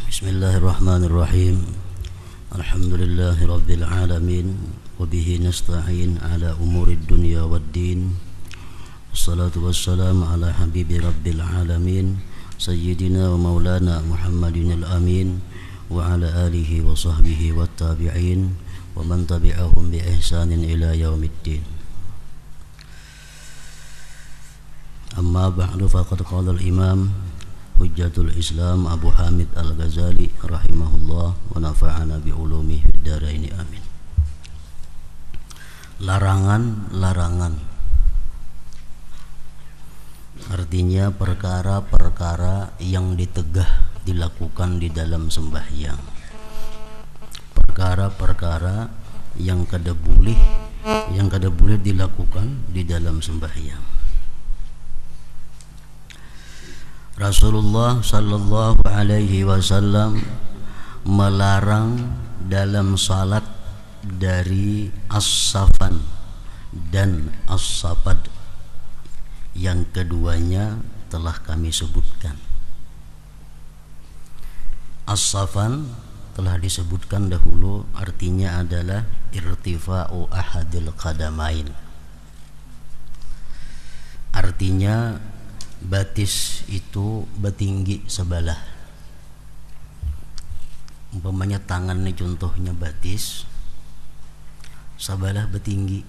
Bismillahirrahmanirrahim. Alhamdulillahi rabbil alamin. Wabihi nasta'in ala umurid dunya waddin. Wassalatu wassalamu ala habibi rabbil alamin, Sayyidina wa maulana Muhammadin al-amin, wa ala alihi wa sahbihi wa tabi'in, wa man tabi'ahum bi ihsanin ila yaumiddin. Amma ba'du, faqad qala al-imam Hujjatul Islam Abu Hamid Al-Ghazali rahimahullah wa nafa'ana bi ulumihi fid dharain, amin. Larangan-larangan artinya perkara-perkara yang ditegah dilakukan di dalam sembahyang, perkara-perkara yang kada boleh dilakukan di dalam sembahyang. Rasulullah sallallahu alaihi wasallam melarang dalam salat dari as-safan dan as-sapad. Yang keduanya telah kami sebutkan. As-safan telah disebutkan dahulu, artinya adalah irtifa'u ahadil qadamain. Artinya batis itu bertinggi sebelah. Umpamanya tangan ini contohnya batis, sebelah bertinggi.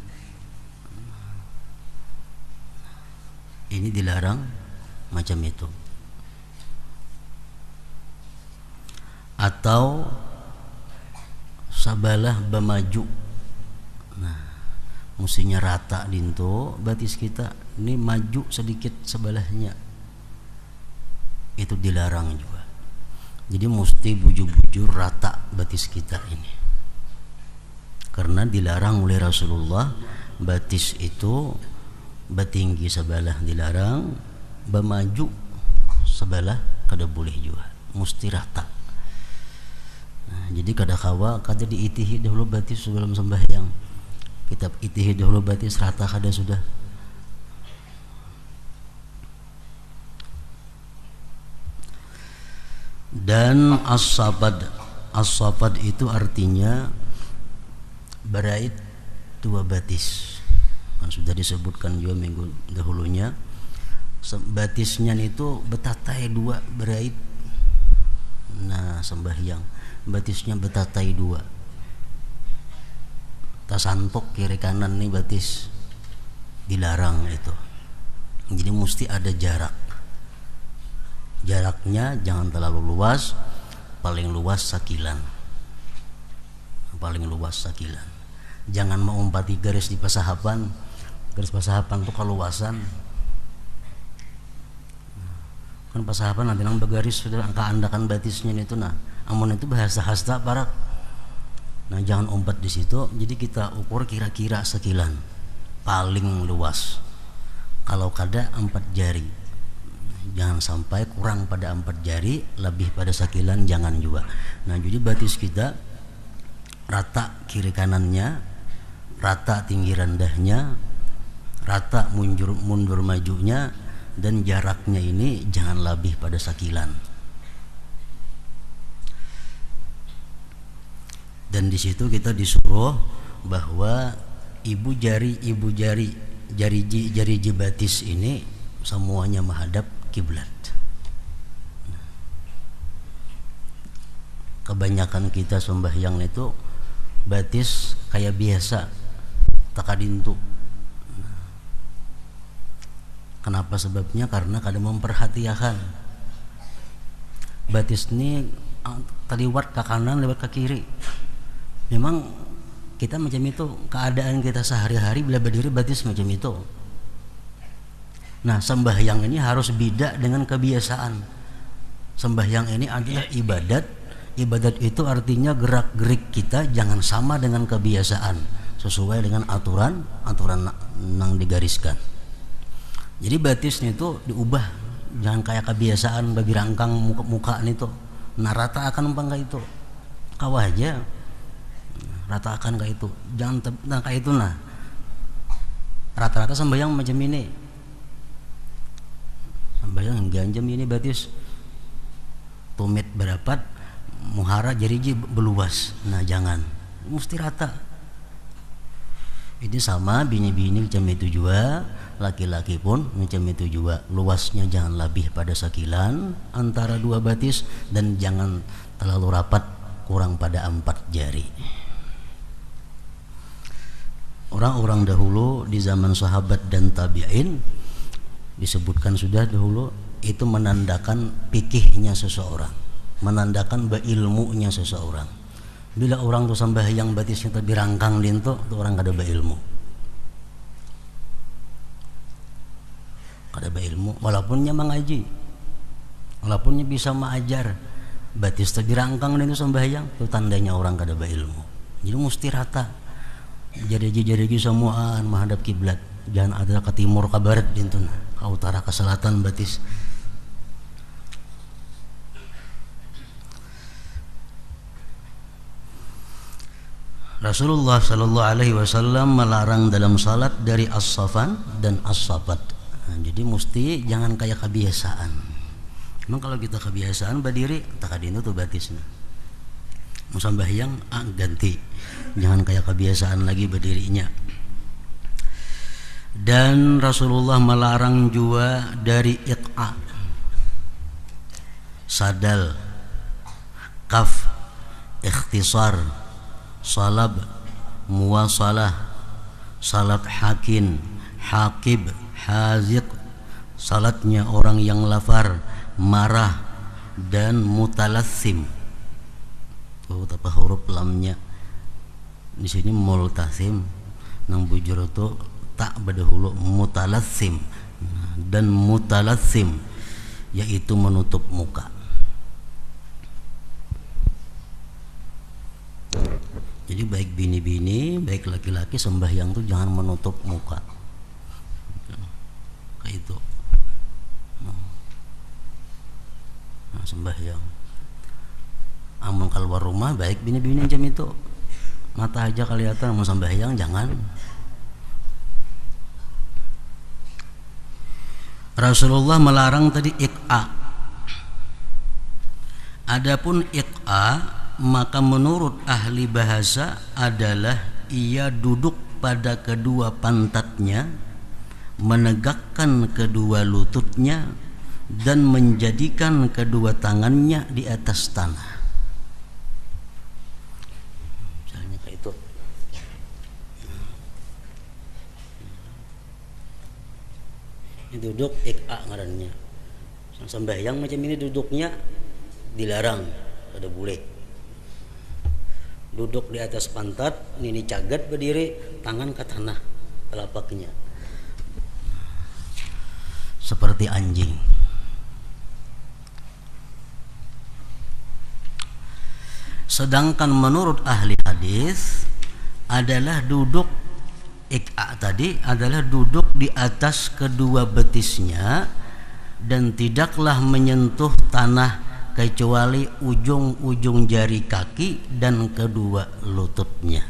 Ini dilarang macam itu. Atau sebelah bermaju. Nah, mestinya rata dinto batis kita, ini maju sedikit sebelahnya, itu dilarang juga. Jadi mesti bujur-bujur rata batis kita ini, karena dilarang oleh Rasulullah. Batis itu bertinggi sebelah dilarang, bermaju sebelah kada boleh juga, mesti rata. Nah, jadi kada kawa kada diitihi dahulu batis sebelum sembahyang. Kita itihi dahulu batis rata kada sudah. Dan as-sapad itu artinya berait dua batis. Kan sudah disebutkan juga minggu dahulunya. Batisnya itu betatai dua berait. Nah, sembahyang batisnya betatai dua. Tasantok kiri kanan nih batis dilarang itu. Jadi mesti ada jarak. Jaraknya jangan terlalu luas, paling luas sakilan. Jangan mengumpati garis di pasahapan. Garis pasahapan itu keluasan. Kan pasahapan nanti nang bergaris sudah angka andakan batisnya itu. Nah, amun itu bahasa hasta parak. Nah, jangan umpat di situ. Jadi kita ukur kira-kira sekilan paling luas. Kalau kada 4 jari, jangan sampai kurang pada 4 jari, lebih pada sekilan jangan juga. Nah, jadi batis kita rata kiri kanannya, rata tinggi rendahnya, rata mundur majunya, dan jaraknya ini jangan lebih pada sekilan. Dan di situ kita disuruh bahwa jari batis ini semuanya menghadap kiblat. Kebanyakan kita sembahyang itu batis kayak biasa takadintu. Kenapa sebabnya? Karena kada memperhatikan batis ini terliwat ke kanan, lewat ke kiri. Memang kita macam itu, keadaan kita sehari-hari bila berdiri batis macam itu. Nah, sembahyang ini harus beda dengan kebiasaan. Sembahyang ini adalah ibadat. Ibadat itu artinya gerak-gerik kita jangan sama dengan kebiasaan, sesuai dengan aturan yang digariskan. Jadi batisnya itu diubah, jangan kayak kebiasaan babi rangkang muka itu. Nah, rata akan umpang kayak itu. Kawah aja rata akan kayak itu. Jangan kayak itu. Nah, rata-rata sembahyang macam ini. Sembahyang ganjam ini batis tumit berapat muhara jariji beluas. Nah jangan, mesti rata. Ini sama bini-bini macam itu juga, laki-laki pun macam itu juga. Luasnya jangan lebih pada sakilan antara dua batis, dan jangan terlalu rapat kurang pada 4 jari. Orang-orang dahulu di zaman sahabat dan tabi'in disebutkan sudah dahulu, itu menandakan fikihnya seseorang, menandakan ilmunya seseorang. Bila orang tuh sembahyang batisnya tapi rangkang lintu, tuh orang kada berilmu. Kada berilmu, walaupunnya mengaji, walaupunnya bisa mengajar, batis tapi rangkang lintu sembahyang, itu tandanya orang kada berilmu. Jadi mesti rata. Jadi semuaan menghadap kiblat. Jangan ada ke timur ke barat lintu, ke utara ke selatan batis. Rasulullah sallallahu alaihi wasallam melarang dalam salat dari as-safan dan as-sabat. Nah, jadi mesti jangan kayak kebiasaan. Memang kalau kita kebiasaan berdiri tak adinu tuh batisnya. Mau sembahyang ganti. Jangan kayak kebiasaan lagi berdirinya. Dan Rasulullah melarang juga dari iqa, sadal, kaf, ikhtisar, salab, muwasalah, salat hakin, hakib, haziq, salatnya orang yang lapar, marah, dan mutalassim. Tuh apa huruf lamnya di sini multasim, nang bujur itu tak berdahulu mutalassim, dan mutalassim yaitu menutup muka. Jadi baik bini-bini, baik laki-laki sembahyang tuh jangan menutup muka. Kayak itu. Nah, sembahyang. Amun keluar rumah baik bini-bini jam itu. Mata aja kelihatan, mau sembahyang jangan. Rasulullah melarang tadi iqa. Adapun iqa maka menurut ahli bahasa adalah ia duduk pada kedua pantatnya, menegakkan kedua lututnya, dan menjadikan kedua tangannya di atas tanah. Misalnya kayak itu. Ini duduk iqa ngarannya. Sembahyang macam ini duduknya dilarang, ada boleh. Duduk di atas pantat, ini cagat berdiri, tangan ke tanah telapaknya seperti anjing. Sedangkan menurut ahli hadis adalah duduk iqa tadi adalah duduk di atas kedua betisnya dan tidaklah menyentuh tanah kecuali ujung-ujung jari kaki dan kedua lututnya.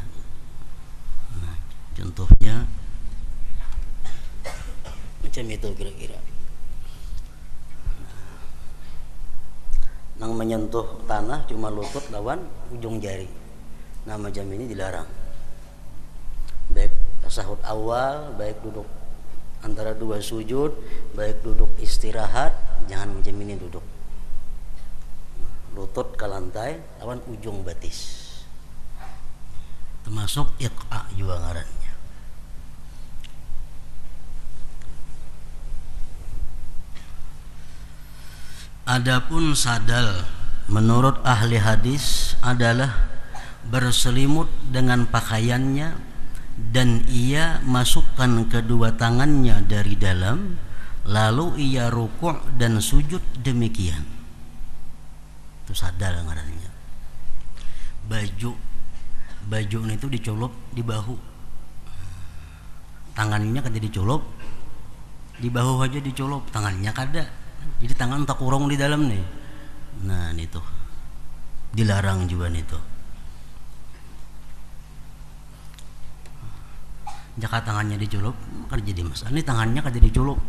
Nah, contohnya macam itu kira-kira. Nang menyentuh tanah cuma lutut lawan ujung jari. Nah macam ini dilarang. Baik tasahud awal, baik duduk antara dua sujud, baik duduk istirahat, jangan macam ini duduk. Lutut ke lantai lawan ujung batis, termasuk iqa juga ngarannya. Adapun sadal menurut ahli hadis adalah berselimut dengan pakaiannya dan ia masukkan kedua tangannya dari dalam, lalu ia rukuk dan sujud demikian. Itu sadal ngarannya. Baju itu dicolop di bahu, tangannya kada dicolop di bahu aja, dicolop tangannya kada, jadi tangan tak kurung di dalam nih. Nah itu dilarang juga nih tuh. Jika tangannya dicolop kan jadi masalah. Ini tangannya kada dicolop,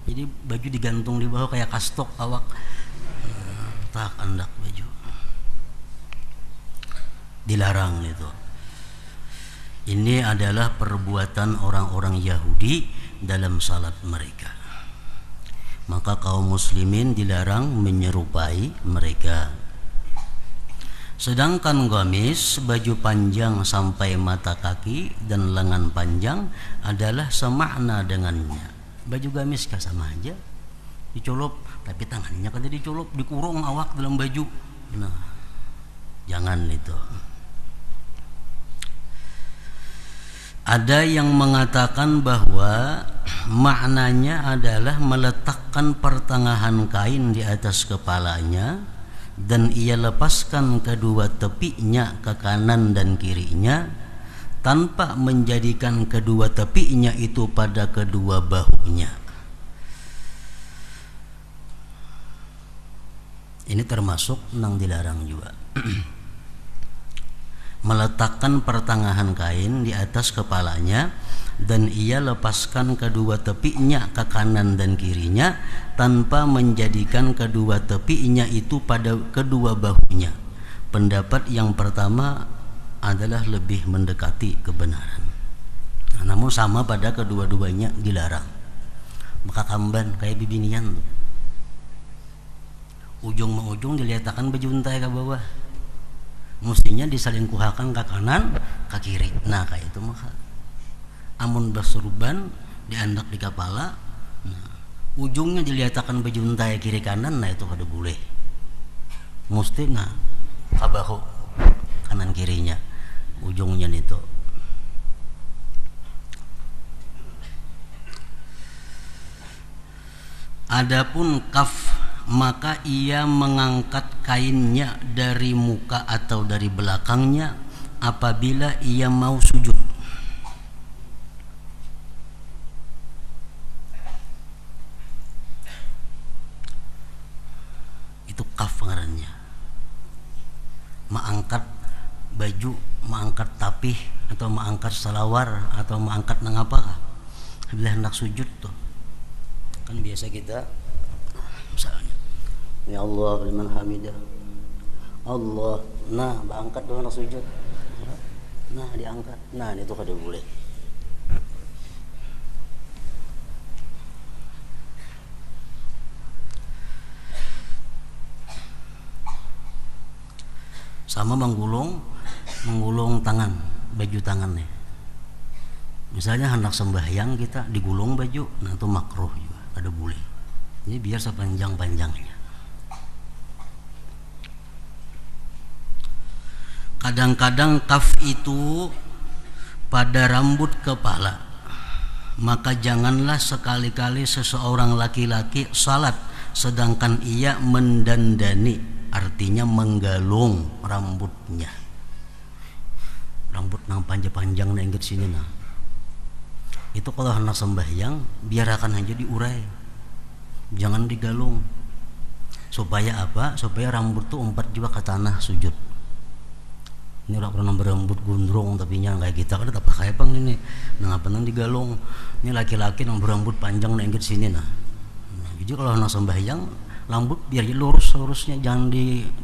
jadi baju digantung di bawah kayak kastok awak. Tak andak baju. dilarang itu. Ini adalah perbuatan orang-orang Yahudi dalam salat mereka. Maka kaum muslimin dilarang menyerupai mereka. Sedangkan gamis, baju panjang sampai mata kaki dan lengan panjang adalah semakna dengannya. Baju gamis kah sama aja, dicolop, tapi tangannya kan dicolop, dikurung awak dalam baju. Nah, jangan itu. Ada yang mengatakan bahwa maknanya adalah meletakkan pertengahan kain di atas kepalanya dan ia lepaskan kedua tepinya ke kanan dan kirinya tanpa menjadikan kedua tepinya itu pada kedua bahunya. Ini termasuk yang dilarang juga. Meletakkan pertengahan kain di atas kepalanya dan ia lepaskan kedua tepinya ke kanan dan kirinya tanpa menjadikan kedua tepinya itu pada kedua bahunya. Pendapat yang pertama adalah lebih mendekati kebenaran. Nah, namun sama pada kedua-duanya dilarang. Maka kamban kayak bibinian tuh. Ujung ujung diletakkan baju untai ke bawah. Mestinya diselingkuhakan ke kanan ke kiri. Nah kayak itu maka amun bersurban diandak di kepala, nah, ujungnya diletakkan baju untai kiri kanan, nah itu kada boleh. Mesti nah kabahu kanan kirinya ujungnya itu. Adapun kaf, maka ia mengangkat kainnya dari muka atau dari belakangnya apabila ia mau sujud. Itu kaf ngarannya. Mengangkat baju, mengangkat tapih atau mengangkat salawar atau mengangkat nang apa? Bila hendak sujud tuh. Kan biasa kita misalnya ya Allah liman hamidah Allah, nah angkat dulu nak sujud, nah diangkat, nah itu kada boleh. Sama menggulung tangan, baju tangannya. Misalnya hendak sembahyang kita digulung baju, nah itu makruh juga, kada boleh. Ini biar sepanjang-panjangnya. Kadang-kadang kaf itu pada rambut kepala. Maka janganlah sekali-kali seseorang laki-laki salat sedangkan ia mendandani, artinya menggalung rambutnya. Rambut nang panjang-panjang nang inget sini nah. Itu kalau hendak sembahyang biarkan aja diurai. Jangan digalung. Supaya apa? Supaya rambut tuh umpat juga ke tanah sujud. Ini orang pernah berambut gondrong tapi nya kayak kita kan apa kayak pang ini. Nah apa nang digalung. Ini laki-laki yang berambut panjang nang inget sini nah. Jadi kalau hendak sembahyang rambut biar lurus-lurusnya, jangan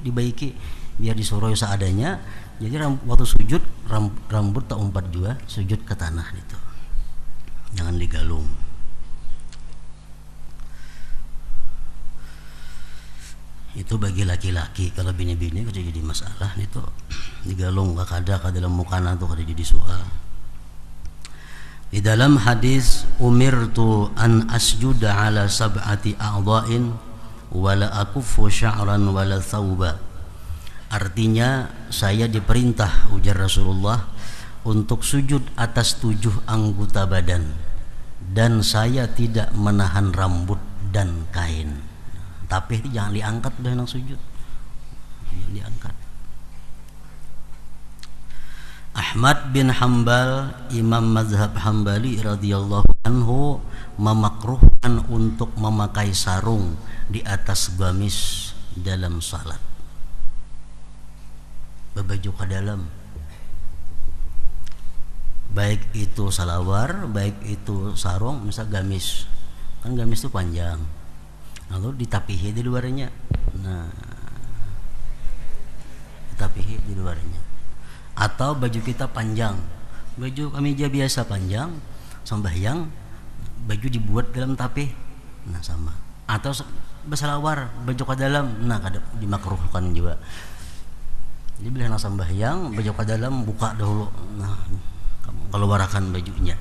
dibaiki, biar disuruh seadanya. Jadi waktu sujud rambut tak umpat juga sujud ke tanah itu. Jangan digalung. Itu bagi laki-laki. Kalau bini-bini kada jadi masalah itu digalung kada dalam mukana tuh kada jadi soal. Di dalam hadis umirtu an asjuda ala sab'ati a'dha'in wala akuffu sya'ran wala thawba. Artinya saya diperintah, ujar Rasulullah, untuk sujud atas 7 anggota badan dan saya tidak menahan rambut dan kain. Tapi itu jangan diangkat dari nang sujud. Jangan diangkat. Ahmad bin Hanbal, imam mazhab Hambali radhiyallahu anhu, memakruhkan untuk memakai sarung di atas gamis dalam salat. Berbaju ke dalam. Baik itu salawar, baik itu sarung, misal gamis. Kan gamis itu panjang. Lalu ditapihi di luarnya. Nah, ditapihi di luarnya. Atau baju kita panjang, baju kemeja biasa panjang, sembahyang baju dibuat dalam tapih, nah sama. Atau berselawar baju ke dalam, nah kada dimakruhkan juga. Jadi bila nak sembahyang baju ke dalam buka dahulu, nah keluarkan bajunya.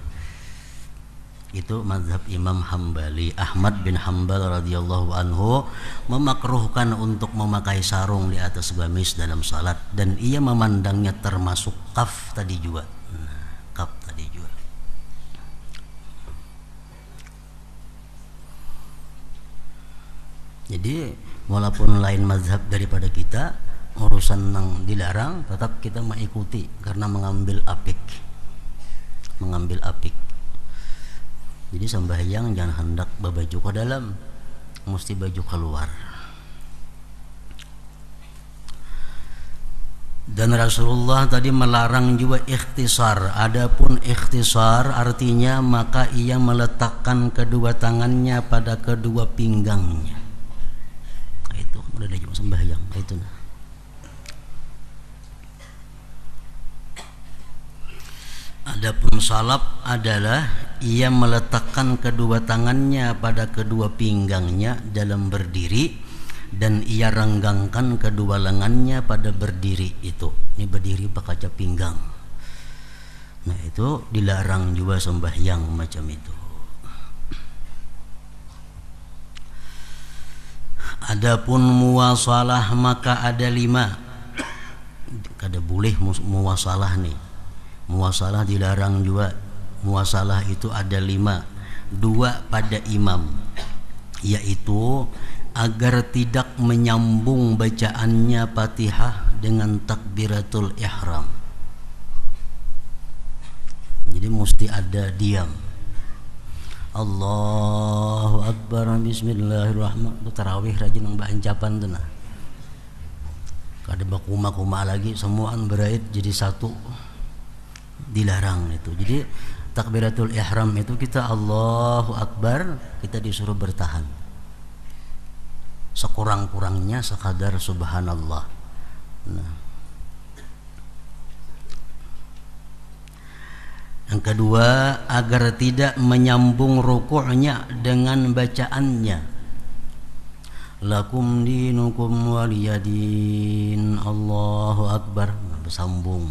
Itu mazhab Imam Hambali. Ahmad bin Hambal radhiyallahu anhu memakruhkan untuk memakai sarung di atas gamis dalam salat, dan ia memandangnya termasuk kaf tadi juga. Nah, kaf tadi juga. Jadi walaupun lain mazhab daripada kita, urusan yang dilarang tetap kita mengikuti karena mengambil apik. Jadi sembahyang jangan hendak berbaju ke dalam, mesti baju keluar. Dan Rasulullah tadi melarang juga ikhtisar. Adapun ikhtisar artinya maka ia meletakkan kedua tangannya pada kedua pinggangnya. Itu udah ada cuma sembahyang itu. Adapun salap adalah ia meletakkan kedua tangannya pada kedua pinggangnya dalam berdiri, dan ia renggangkan kedua lengannya pada berdiri itu. Ini berdiri berkaca pinggang. Nah itu dilarang juga sembahyang macam itu. Adapun muwasalah maka ada 5. Kada boleh muwasalah nih. Muwasalah dilarang juga. Muwasalah itu ada 5. 2 pada imam, yaitu agar tidak menyambung bacaannya Fatihah dengan takbiratul ihram. Jadi mesti ada diam. Allahu Akbar, bismillahirrahmanirrahim. Tarawih rajin ng bahancapan tu nah. Kada bakuma-kuma lagi, semuaan berait jadi satu. Dilarang itu. Jadi takbiratul ihram itu kita Allahu Akbar, kita disuruh bertahan. Sekurang-kurangnya sekadar subhanallah. Nah. Yang kedua, agar tidak menyambung rukuknya dengan bacaannya. Lakum dinukum waliyadin, Allahu Akbar, bersambung.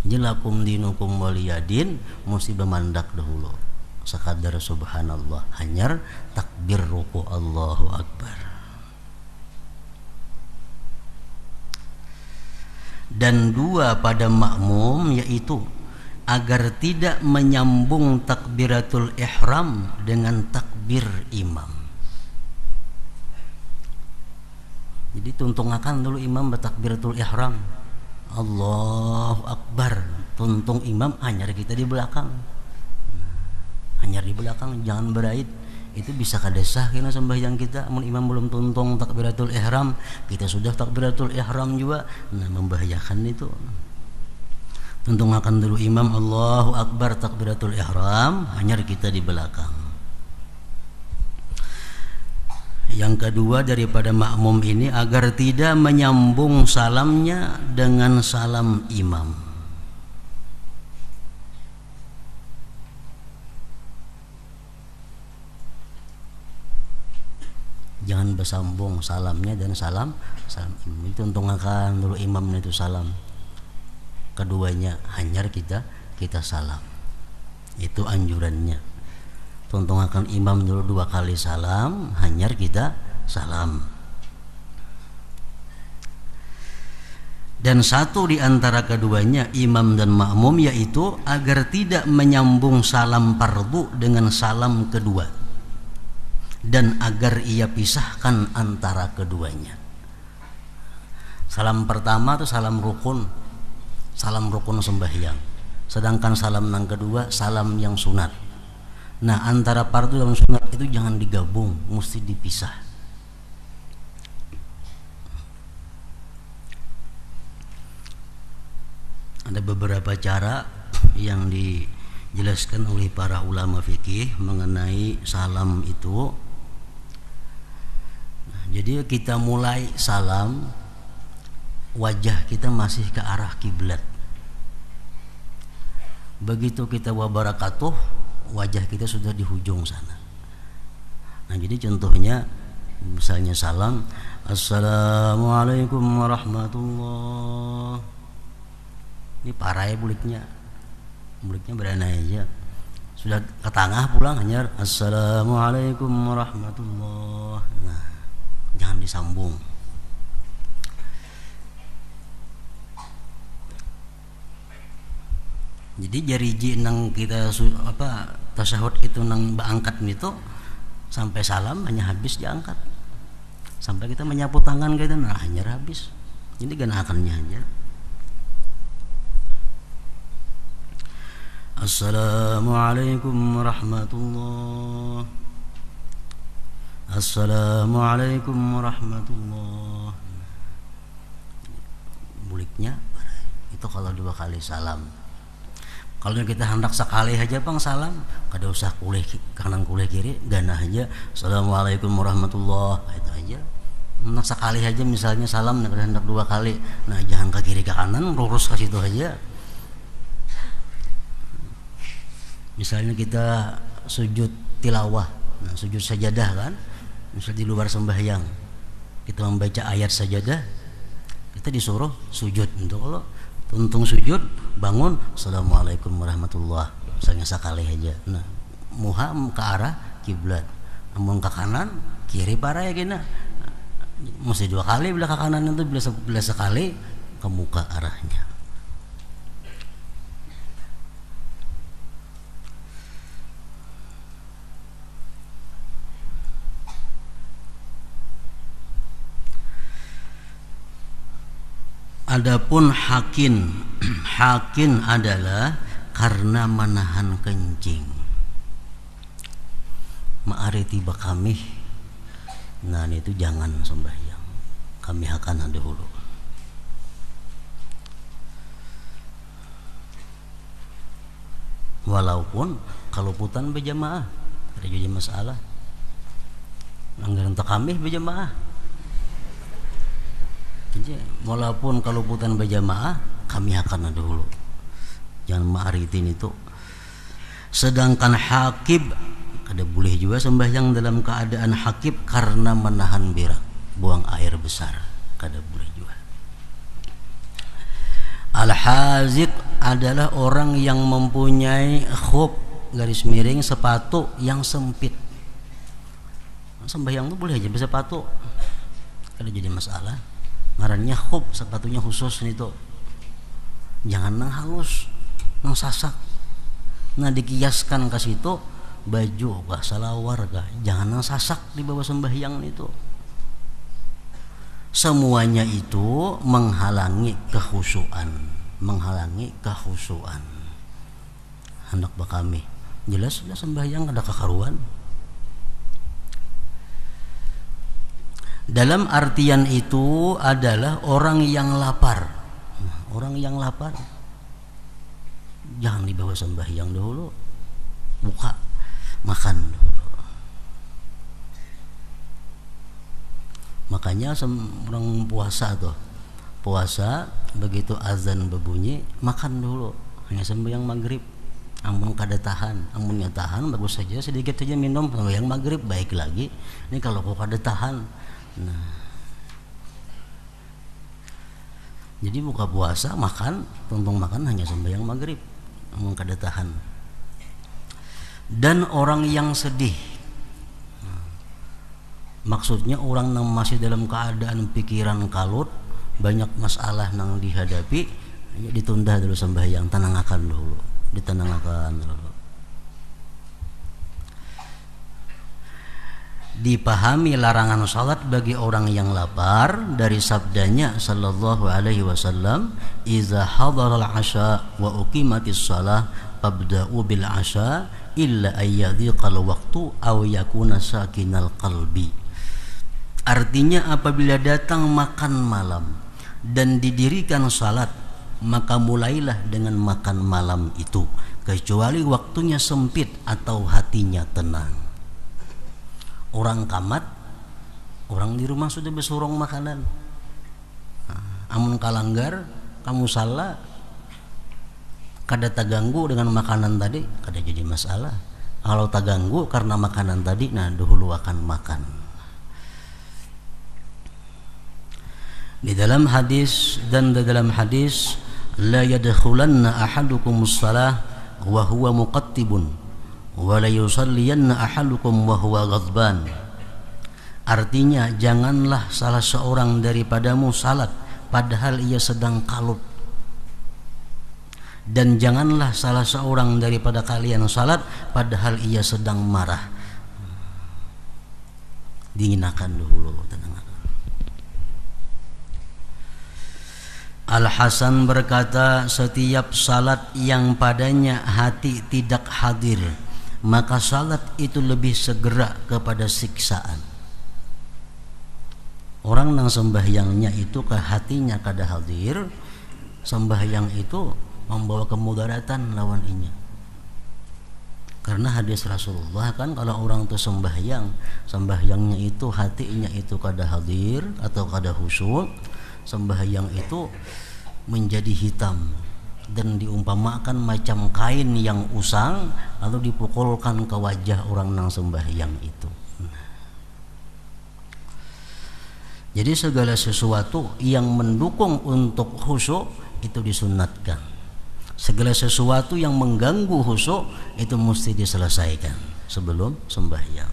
Jadi lakum dinukum waliyadin mesti bermandak dahulu. Sekadar subhanallah, hanyar takbir ruku Allahu Akbar. Dan 2 pada makmum, yaitu agar tidak menyambung takbiratul ihram dengan takbir imam. Jadi tuntungakan dulu imam bertakbiratul ihram, Allahu Akbar, tuntung imam, hanyar kita di belakang. Hanyar di belakang, jangan berait. Itu bisa kadesah kena sembahyang kita. Mun imam belum tuntung takbiratul ihram, kita sudah takbiratul ihram juga, nah membahayakan itu. Tuntungakan dulu imam Allahu Akbar takbiratul ihram, hanyar kita di belakang. Yang kedua daripada makmum ini, agar tidak menyambung salamnya dengan salam imam. Jangan bersambung salamnya dan salam imam. Itu tuntungakan dulu imam itu salam. Keduanya hanyar kita salam. Itu anjurannya. Tuntungakan imam dulu 2 kali salam, hanyar kita salam. Dan satu di antara keduanya, imam dan makmum, yaitu agar tidak menyambung salam fardu dengan salam kedua, dan agar ia pisahkan antara keduanya. Salam pertama itu salam rukun sembahyang, sedangkan salam yang kedua salam yang sunat. Nah antara fardu dan sunat itu jangan digabung, mesti dipisah. Ada beberapa cara yang dijelaskan oleh para ulama fikih mengenai salam itu. Nah, jadi kita mulai salam wajah kita masih ke arah kiblat. Begitu kita wabarakatuh, wajah kita sudah di hujung sana. Nah, jadi contohnya misalnya salam, assalamualaikum warahmatullah. Ini parah ya buliknya berana aja. Sudah ke tengah pulang hanya assalamualaikum warahmatullah. Nah, jangan disambung. Jadi jari nang kita tasahud itu nang baangkat itu sampai salam hanya habis diangkat. Sampai kita menyapu tangan kita nah hanya habis. Ini ganakannya aja. Assalamualaikum warahmatullah. Assalamualaikum warahmatullah. Buliknya itu kalau 2 kali salam. Kalau kita hendak sekali aja bang salam, kada usah kulih kanan kulih kiri, ganah aja assalamualaikum warahmatullah, itu aja. Hendak sekali aja misalnya salam, kada hendak 2 kali, nah jangan ke kiri ke kanan, lurus ke situ aja. Misalnya kita sujud tilawah, nah, sujud sajadah kan, misalnya di luar sembahyang, kita membaca ayat sajadah, kita disuruh sujud. Untuk kalau tuntung sujud, bangun, assalamualaikum warahmatullah, misalnya sekali aja. Nah, muha ke arah kiblat, amun ke kanan, kiri parah ya gini. Mesti 2 kali bila ke kanan itu, bila sekali ke muka arahnya. Adapun hakin adalah karena menahan kencing. Ma'ari tiba kami, nah itu jangan sembahyang, kami akan dahulu. Walaupun kalau putan berjamaah ada jadi masalah. Anggaran tak kami berjamaah. Jadi, walaupun kalau putan berjamaah kami akan dahulu, jangan ma'aritin itu. Sedangkan hakib kada boleh juga sembahyang dalam keadaan hakib karena menahan berak, buang air besar, kada boleh juga. Al-haziq adalah orang yang mempunyai khuf garis miring sepatu yang sempit. Sembahyang itu boleh aja bersepatu, kada jadi masalah. Ngarannya khuf, sepatunya khusus itu. Jangan nang halus, nang sasak. Nah dikiaskan ke situ baju kah, salawar kah, jangan nang sasak di bawah sembahyang itu. Semuanya itu menghalangi kekhusyuan, hendak bakami. Jelas sudah sembahyang ada kekaruan. Dalam artian itu adalah orang yang lapar. Orang yang lapar jangan dibawa sembahyang dahulu, buka makan dulu. Makanya orang puasa begitu azan berbunyi makan dulu, hanya sembahyang maghrib. Amun kada tahan, amunnya tahan bagus saja, sedikit saja minum sembahyang maghrib baik lagi. Ini kalau kau kada tahan, nah, jadi buka puasa makan, tuntung makan hanya sembahyang maghrib, amun kada tahan. Dan orang yang sedih, maksudnya orang yang masih dalam keadaan pikiran kalut, banyak masalah yang dihadapi, ditunda dulu sembahyang, tenangkan dulu, ditenangkan dulu. Dipahami larangan salat bagi orang yang lapar dari sabdanya sallallahu alaihi wasallam, iza hadaral asya wa uqimatis shalah fabda'u bil asya illa ayyadhiqal waqtu aw yakuna sakinal qalbi. Artinya apabila datang makan malam dan didirikan salat, maka mulailah dengan makan malam itu, kecuali waktunya sempit atau hatinya tenang. Orang kamat, orang di rumah sudah bersorong makanan, Amun kalanggar kamu salah kada terganggu dengan makanan tadi, kada jadi masalah. Kalau terganggu karena makanan tadi, nah dahulu akan makan. Di dalam hadis la yadkhulanna ahadukumus shalah wa huwa muqattibun wa la yusalliyanna ahadukum wa huwa ghadban. Artinya janganlah salah seorang daripadamu salat padahal ia sedang kalut, dan janganlah salah seorang daripada kalian salat padahal ia sedang marah. Dinginakan dulu, tenangkan. Al-Hasan berkata, setiap salat yang padanya hati tidak hadir, maka salat itu lebih segera kepada siksaan. Orang yang sembahyangnya itu ke hatinya kada hadir, sembahyang itu membawa kemudaratan lawan inya. Karena hadis Rasulullah kan, kalau orang itu sembahyangnya itu hatinya itu kada hadir atau kada khusyuk, sembahyang itu menjadi hitam dan diumpamakan macam kain yang usang lalu dipukulkan ke wajah orang yang sembahyang itu. Jadi segala sesuatu yang mendukung untuk khusyuk itu disunatkan. Segala sesuatu yang mengganggu khusyuk itu mesti diselesaikan sebelum sembahyang.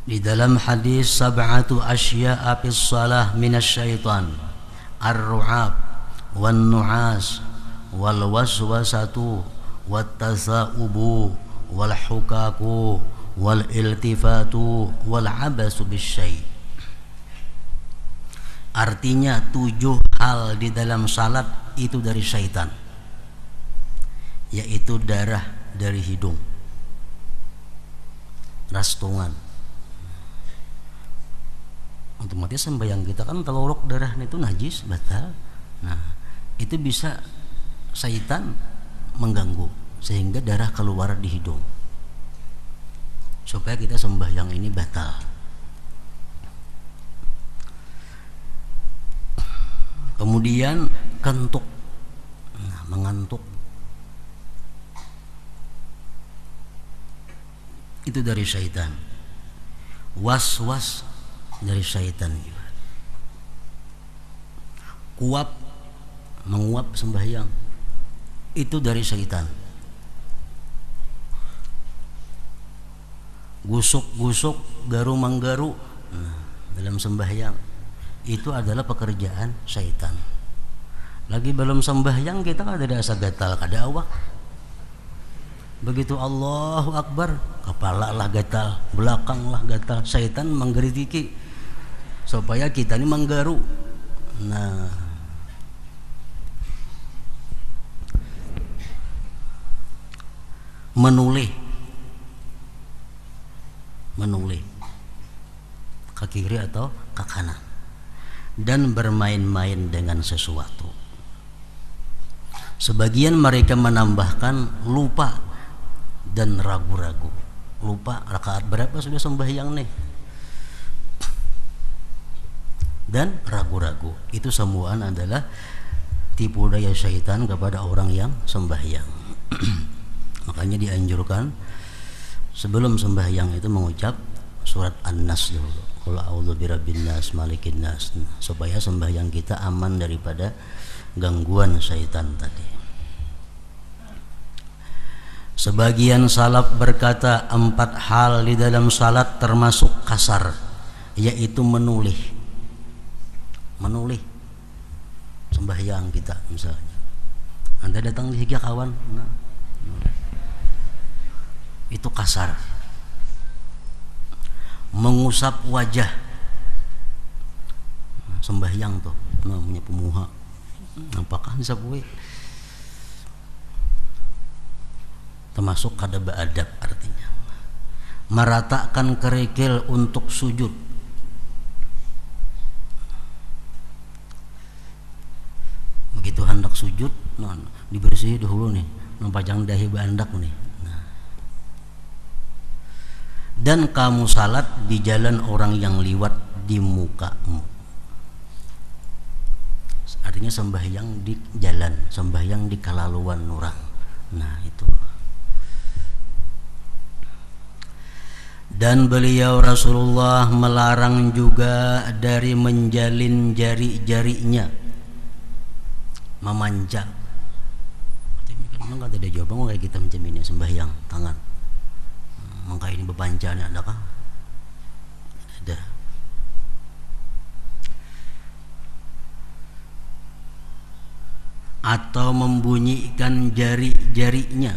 Di dalam hadis sab'atu asya'a fis shalah minasyaitan, ar-ru'ab wan nu'as wal waswasatu wat tasa'ubu wal hukaku wal iltifatu wal abasu bisyai'. Artinya 7 hal di dalam salat itu dari syaitan, yaitu darah dari hidung, rastungan. Otomatis sembahyang kita kan teluruk darah itu najis, batal. Nah, itu bisa syaitan mengganggu sehingga darah keluar di hidung, supaya kita sembahyang ini batal. Kemudian kentuk, nah, mengantuk, itu dari syaitan. Was-was dari syaitan juga. Kuap, menguap sembahyang, itu dari syaitan. Gusuk-gusuk, garu-manggaru, nah, dalam sembahyang itu adalah pekerjaan syaitan. Lagi belum sembahyang kita kan ada asa gatal, kada awak. Begitu Allahu Akbar, kepala lah gatal, belakang lah gatal. Syaitan menggeritiki supaya kita ini menggaru. Nah, menulih ke kiri atau ke kanan, dan bermain-main dengan sesuatu. Sebagian mereka menambahkan lupa dan ragu-ragu. Lupa rakaat berapa sudah sembahyang nih, dan ragu-ragu. Itu semuaan adalah tipu daya syaitan kepada orang yang sembahyang. Makanya dianjurkan sebelum sembahyang itu mengucap surat An-Nas dulu, qul a'udzu birabbin nas malikin nas, supaya sembahyang kita aman daripada gangguan syaitan tadi. Sebagian salaf berkata 4 hal di dalam salat termasuk kasar, yaitu menulih sembahyang kita. Misalnya Anda datang di higa kawan, nah, itu kasar. Mengusap wajah, sembahyang tuh namanya pemuha, apakah disapui? Termasuk kada beadab artinya. Meratakan kerikil untuk sujud, begitu hendak sujud, nah, dibersih dahulu nih, nampajang dahi bandak nih. Nah. dan kamu salat di jalan orang yang liwat di mukamu. Artinya sembahyang di jalan, sembahyang di kalaluan orang. Nah itu. Dan beliau Rasulullah melarang juga dari menjalin jari-jarinya, memanjang. Memang nggak ada jawaban kayak kita macam ini sembahyang tangan. Maka ini bebancannya adakah? Ada. Atau membunyikan jari-jarinya,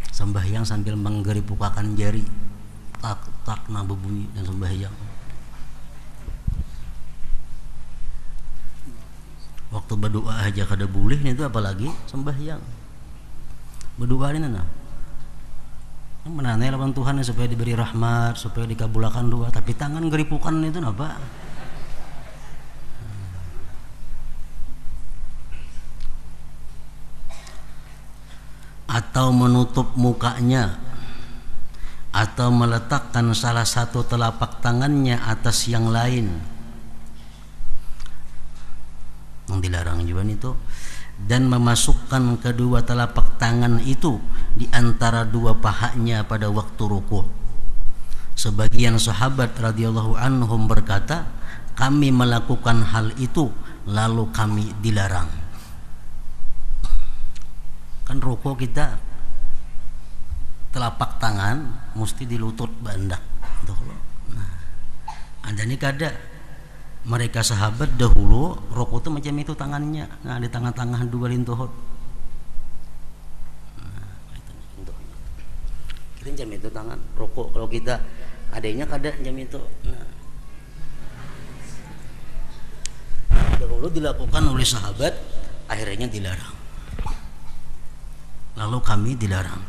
sembahyang sambil menggeripukakan jari, tak tak nah berbunyi dan sembahyang. Waktu berdoa aja kada boleh itu apalagi sembahyang. Berdoa ini nah. Menanai lawan Tuhan supaya diberi rahmat, supaya dikabulkan doa, tapi tangan geripukan itu apa? Atau menutup mukanya, atau meletakkan salah satu telapak tangannya atas yang lain, yang dilarang juga itu, dan memasukkan kedua telapak tangan itu di antara dua pahanya pada waktu rukuk. Sebagian sahabat radhiyallahu anhum berkata, kami melakukan hal itu lalu kami dilarang. Kan rukuk kita telapak tangan mesti di lutut bandak. Nah, ada nih kada mereka sahabat dahulu rukuk itu macam itu tangannya. Nah, di tengah-tengah dua lintuhut. Nah, itu lintuhnya. Kita jam itu tangan rukuk. Kalau kita adanya kada jam itu. Nah, dahulu dilakukan oleh sahabat, akhirnya dilarang. Lalu kami dilarang.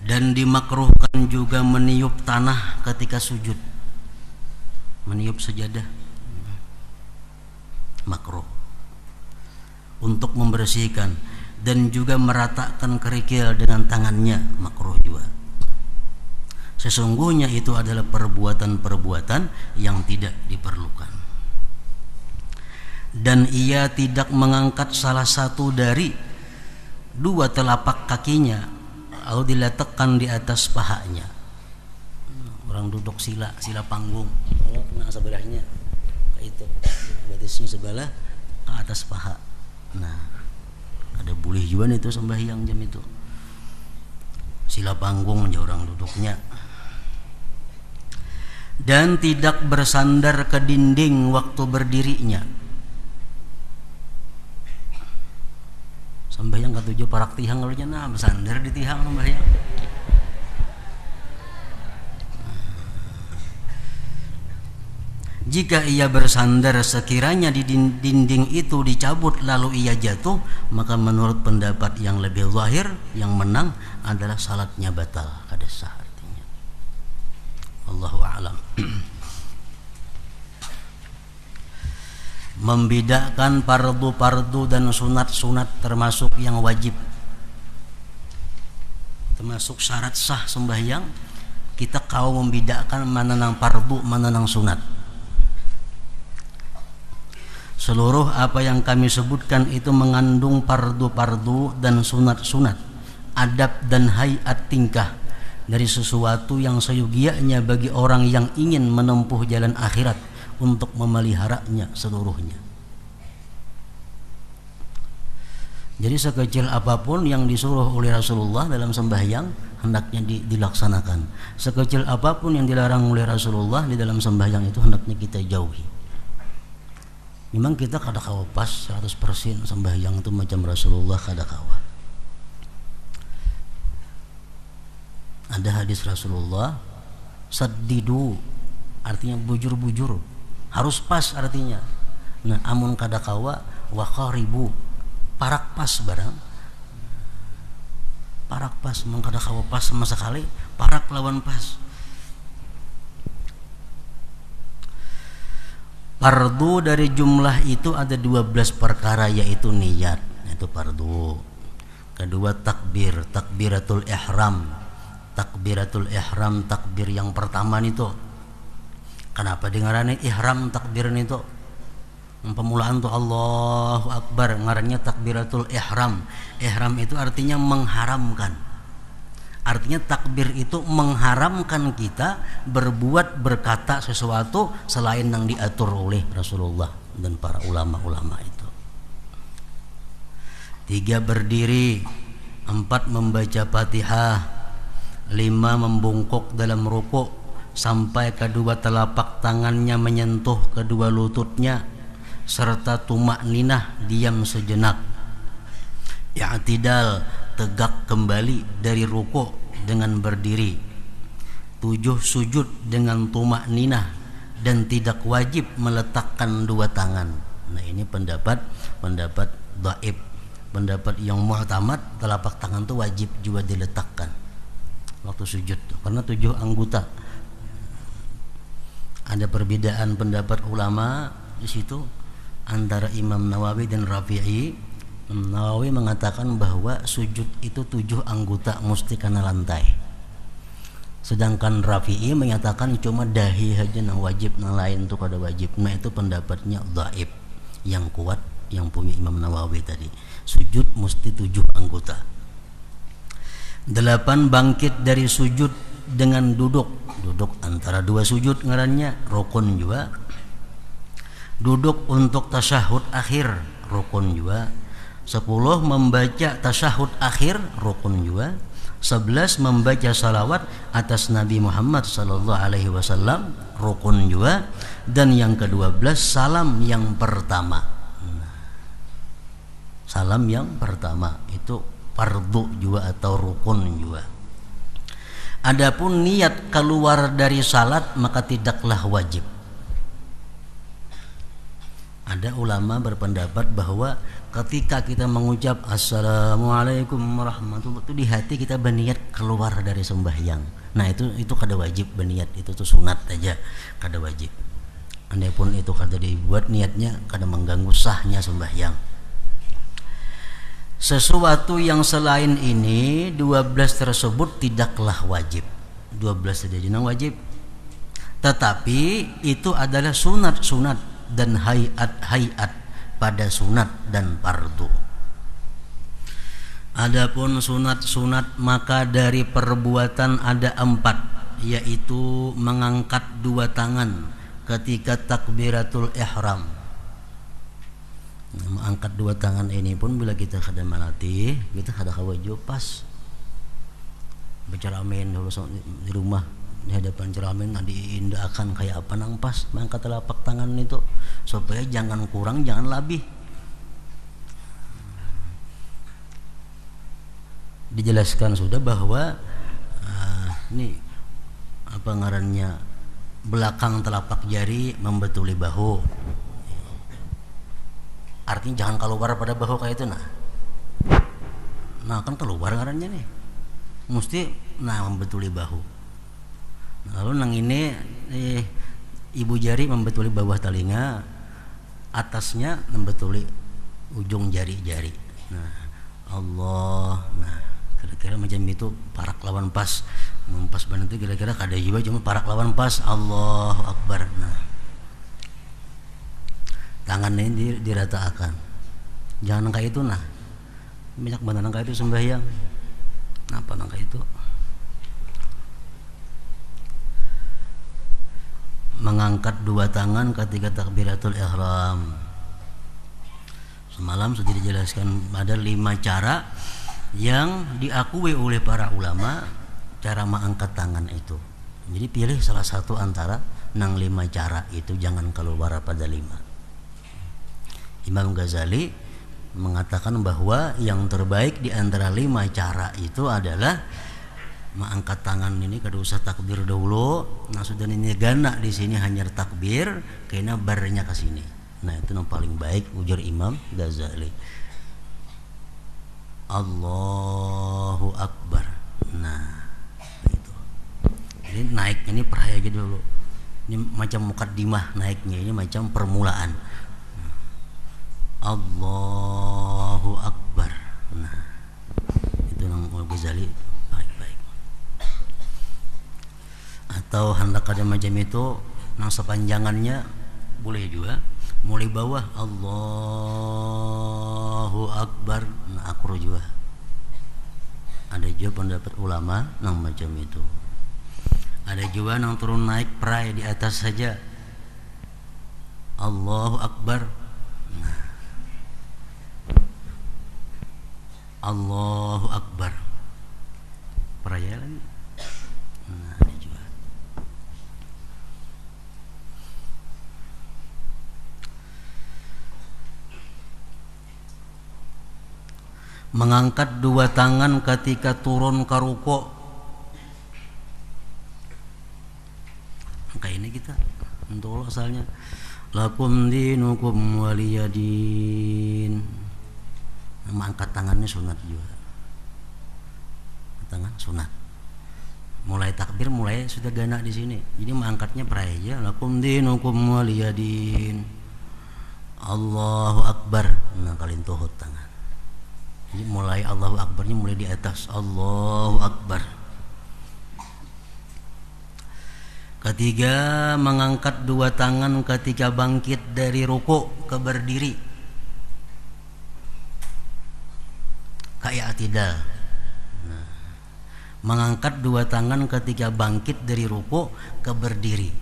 Dan dimakruhkan juga meniup tanah ketika sujud, meniup sajadah, makruh, untuk membersihkan, dan juga meratakan kerikil dengan tangannya, makruh juga. Sesungguhnya itu adalah perbuatan-perbuatan yang tidak diperlukan. Dan ia tidak mengangkat salah satu dari dua telapak kakinya lalu diletakkan di atas pahanya. Orang duduk sila panggung, nah sebelahnya itu batisnya sebelah ke atas paha. Nah, ada boleh juga itu sembahyang jam itu. Sila panggung aja orang duduknya. Dan tidak bersandar ke dinding waktu berdirinya. Sembahyang ketujuh parak tihang kalau nah bersandar di tihang sembahyang. Jika ia bersandar sekiranya di dinding itu dicabut lalu ia jatuh, maka menurut pendapat yang lebih zahir, yang menang adalah salatnya batal, kada sah artinya. Allahu a'lam. Membedakan fardu-fardu dan sunat-sunat termasuk yang wajib, termasuk syarat sah sembahyang. Kita kau membedakan mana nang fardu, mana nang sunat. Seluruh apa yang kami sebutkan itu mengandung fardu-fardu dan sunat-sunat, adab dan hayat tingkah dari sesuatu yang seyogianya bagi orang yang ingin menempuh jalan akhirat untuk memeliharanya seluruhnya. Jadi sekecil apapun yang disuruh oleh Rasulullah dalam sembahyang hendaknya dilaksanakan. Sekecil apapun yang dilarang oleh Rasulullah di dalam sembahyang itu hendaknya kita jauhi. Memang kita kada kawa pas 100% sembahyang itu macam Rasulullah, kada kawa. Ada hadis Rasulullah, saddidu, artinya bujur-bujur, harus pas artinya. Nah, amun kada kawa wa qaribu, parak pas barang. Parak pas, mun kada kawa pas sama sekali, parak lawan pas. Fardu dari jumlah itu ada 12 perkara, yaitu niat, itu fardu. Kedua takbiratul ihram, takbiratul ihram, takbir yang pertama nih tuh. Kenapa dengarannya ihram takbir nih tuh? Pemulaan tuh Allahu Akbar, ngarannya takbiratul ihram. Ihram itu artinya mengharamkan. Artinya takbir itu mengharamkan kita berbuat, berkata sesuatu selain yang diatur oleh Rasulullah dan para ulama-ulama itu. 3 berdiri, 4 membaca Fatihah, 5 membungkuk dalam rukuk sampai kedua telapak tangannya menyentuh kedua lututnya, serta tumak ninah, diam sejenak. I'tidal, tegak kembali dari rukuk dengan berdiri. 7 sujud dengan tumak ninah dan tidak wajib meletakkan 2 tangan. Nah, ini pendapat dhaif. Pendapat yang muhtamad, telapak tangan itu wajib juga diletakkan waktu sujud karena 7 anggota. Ada perbedaan pendapat ulama di situ antara Imam Nawawi dan Rafi'i. Nawawi mengatakan bahwa sujud itu 7 anggota mesti kena lantai. Sedangkan Rafi'i menyatakan cuma dahi aja yang wajib, yang lain tuh kada wajib. Nah, itu pendapatnya dhaif. Yang kuat yang punya Imam Nawawi tadi, sujud mesti 7 anggota. 8 bangkit dari sujud dengan duduk antara 2 sujud ngarannya rukun juga. Duduk untuk tasyahud akhir rukun juga. 10 membaca tasyahud akhir rukun juga. 11 membaca salawat atas Nabi Muhammad sallallahu alaihi wasallam rukun juga. Dan yang ke-12 salam yang pertama. Salam yang pertama itu fardu juga atau rukun juga. Adapun niat keluar dari salat maka tidaklah wajib. Ada ulama berpendapat bahwa ketika kita mengucap assalamualaikum warahmatullahi wabarakatuh, itu di hati kita berniat keluar dari sembahyang. Nah, itu kada wajib berniat, itu tuh sunat aja, kada wajib. Andai itu kada dibuat niatnya, kada mengganggu sahnya sembahyang. Sesuatu yang selain ini 12 tersebut tidaklah wajib. 12 tidak wajib. Tetapi itu adalah sunat-sunat dan hayat-hayat pada sunat dan fardu. Adapun sunat-sunat maka dari perbuatan ada 4, yaitu mengangkat 2 tangan ketika takbiratul ihram. Mengangkat 2 tangan ini pun bila kita kada melatih, kita kada kawaju pas bicara amin dulu di rumah di hadapan cermin diindahkan kayak apa nang pas mengangkat telapak tangan itu supaya jangan kurang jangan lebih. Dijelaskan sudah bahwa ini apa ngarannya belakang telapak jari membetuli bahu. Artinya jangan keluar pada bahu kayak itu nah kan keluar ngarannya nih mesti membetuli bahu. Lalu nang ini ibu jari membetuli bawah telinga, atasnya membetuli ujung jari-jari. Allah, kira-kira macam itu parak lawan pas mempas ban itu kira-kira kada jiwa cuma parak lawan pas Allahu Akbar. Tangan ini diratakan. Jangan nangka itu banyak banget nangka itu sembahyang. Apa nangka itu? Mengangkat 2 tangan ketika takbiratul ihram. Semalam sudah dijelaskan ada 5 cara yang diakui oleh para ulama cara mengangkat tangan itu. Jadi pilih salah satu antara 5 cara itu, jangan keluar pada 5. Imam Ghazali mengatakan bahwa yang terbaik di antara 5 cara itu adalah mengangkat tangan ini kada usah takbir dahulu. Sudah ini gana di sini hanya takbir, kena barnya ke sini. Itu yang paling baik ujar Imam Ghazali. Allahu Akbar. Itu. Ini naik ini peraya aja dulu. Ini macam mukaddimah naiknya, ini macam permulaan. Allahu Akbar. Itu yang Ghazali baik-baik. atau hendak ada macam itu nang sepanjangannya boleh juga mulai bawah Allahu Akbar, nah akro juga ada juga pendapat ulama nang macam itu. Ada juga nang turun naik perai di atas saja Allahu Akbar, nah, Allahu Akbar peraya lagi, nah ada juga. Mengangkat dua tangan ketika turun ke ruku'. Kayak ini kita untuk asalnya lakum dinukum waliyadin. Mengangkat tangannya sunat juga. Tangan sunat. Mulai takbir mulai sudah gana di sini. Jadi mengangkatnya praja lakum dinukum waliyadin. Allahu Akbar. Nah kalian tuhut tangan. Jadi mulai Allahu Akbarnya mulai di atas Allahu Akbar. Ketiga, mengangkat dua tangan ketika bangkit dari ruku' ke berdiri kayak i'tidal. Nah, mengangkat dua tangan ketika bangkit dari ruku' ke berdiri.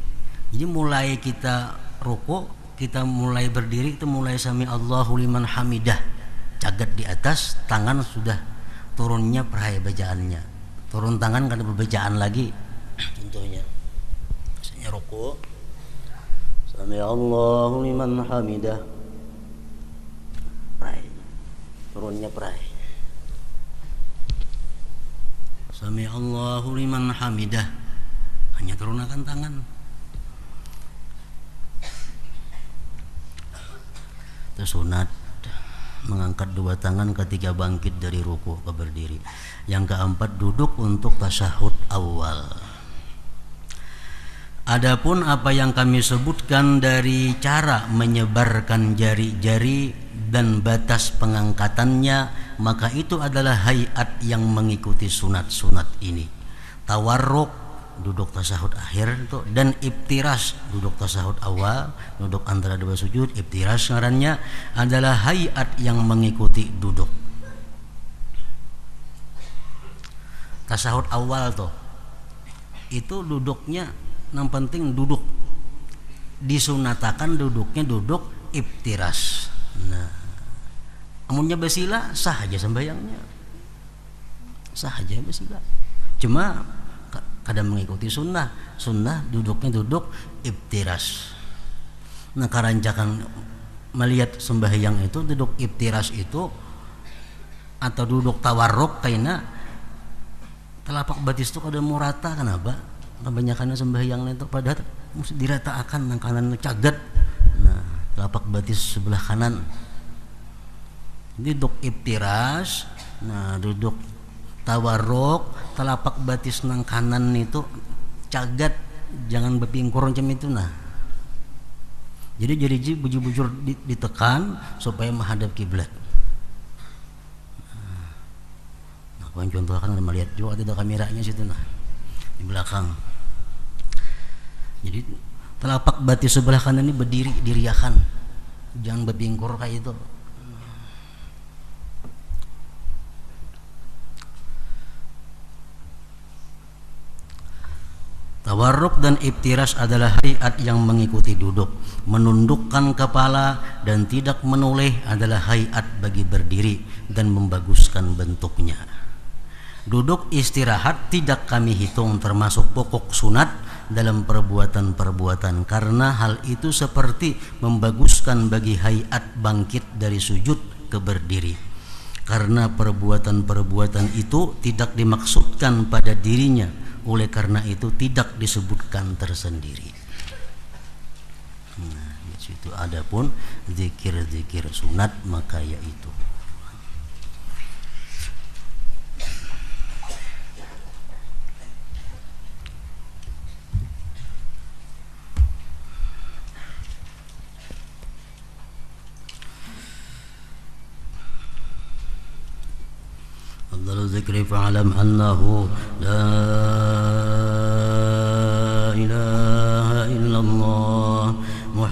Jadi mulai kita ruku', kita mulai berdiri itu mulai sami Allahu liman hamidah. Cagat di atas, tangan sudah turunnya perhaya bacaannya. Turun tangan kan ada bacaan lagi. Contohnya misalnya ruku', sami Allahu liman hamidah, perhaya, turunnya perhaya. Sami Allahu liman hamidah, hanya turunkan tangan. Itu sunat mengangkat dua tangan ketika bangkit dari ruku' ke berdiri. Yang keempat, duduk untuk tasyahud awal. Adapun apa yang kami sebutkan dari cara menyebarkan jari-jari dan batas pengangkatannya, maka itu adalah hayat yang mengikuti sunat-sunat ini. Tawarruk, duduk tasyahud akhir itu, dan iftiras, duduk tasyahud awal, duduk antara dua sujud. Iftiras ngarannya adalah hayat yang mengikuti duduk. Tasyahud awal tuh itu duduknya yang penting duduk, disunatakan duduknya duduk iftiras. Nah, amunnya basila sah aja sembahyangnya, sah aja basila, cuma kadang mengikuti sunnah duduknya duduk iftiras. Nah karancakan melihat sembahyang itu duduk iftiras itu atau duduk tawarruk kaina telapak batis itu kada mau rata. Kenapa? Kebanyakan sembahyang itu padahal mesti diratakan nang kanan cagat. Nah telapak batis sebelah kanan duduk iftiras. Nah duduk tawarruk, telapak batis nang kanan itu cagat, jangan berpingkur macam itu. Nah jadi jari bujur-bujur ditekan supaya menghadap kiblat. Nah kawan contoh kan melihat juga ada kameranya situ, nah di belakang. Jadi telapak batis sebelah kanan ini berdiri diriakan, jangan berpingkur kayak itu. Tawarruk dan iftiras adalah hayat yang mengikuti duduk. Menundukkan kepala dan tidak menoleh adalah hayat bagi berdiri dan membaguskan bentuknya. Duduk istirahat tidak kami hitung termasuk pokok sunat dalam perbuatan-perbuatan, karena hal itu seperti membaguskan bagi hayat bangkit dari sujud ke berdiri. Karena perbuatan-perbuatan itu tidak dimaksudkan pada dirinya, oleh karena itu tidak disebutkan tersendiri. Nah, di situ adapun zikir-zikir sunat maka yaitu afdalul zikri fa'lam annahu la